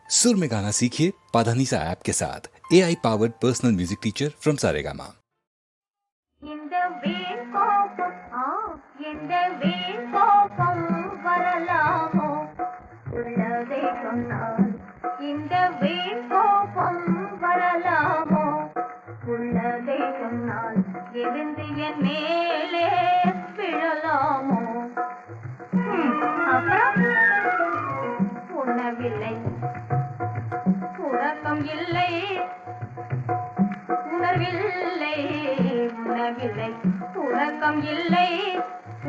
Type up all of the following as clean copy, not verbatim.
सुर में गाना सीखिए पाधानीसा ऐप के साथ AI powered personal music teacher from Saregama. உறக்கம் இல்லை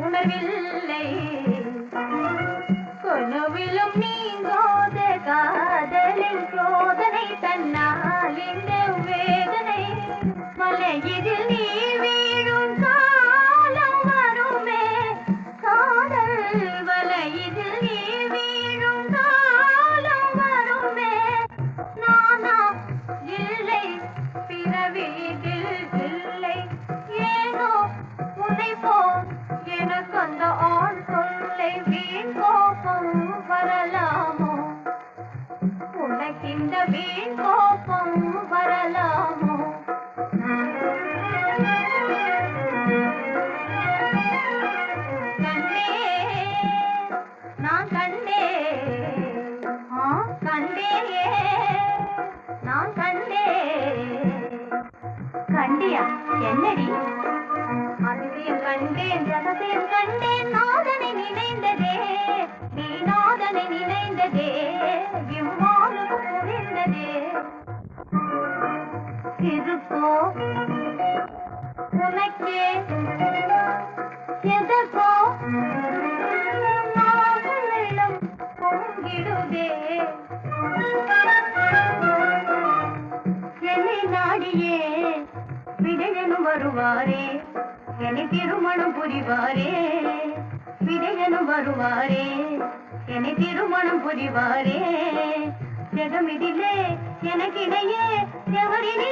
உணர்வில்லை கொலுவிலும் நீங்கோத காதலின் சோதனை தன்னால் இந்த வேதனை மலையிதில் நீ வீழும் காலம் வருமே காதல் வலையிதில் நீ வீழும் காலம் வருமே நானா இல்லை பிறவியில் இல்லை ஏனோ உன்னை போல் எனக்கு அந்த ஆண் சொல்லை வீண் கோபம் வரலாமோ உனக்கு இந்த வீண் கோபம் வரலாமோ கண்ணே நான் கண்டே கண்டே நான் கண்டே கண்டியா என்னடி அதிசயம் கண்டேன் ரகசியம் கண்டேன் நாதனை நினைந்ததே நீ நாதனை நினைந்ததே இம்மாலும் புரிந்ததே இதுக்கோ உனக்கே எதற்கோ நாதனிடம் பொங்கிடுதே என்னை நாடியே விடையனும் வருவாரே என்னை திருமணம் புரிவாரே விடையனும் வருவாரே என்னை திருமணம் புரிவாரே ஜெகமிதிலே எனக்கிடையே எவரிலே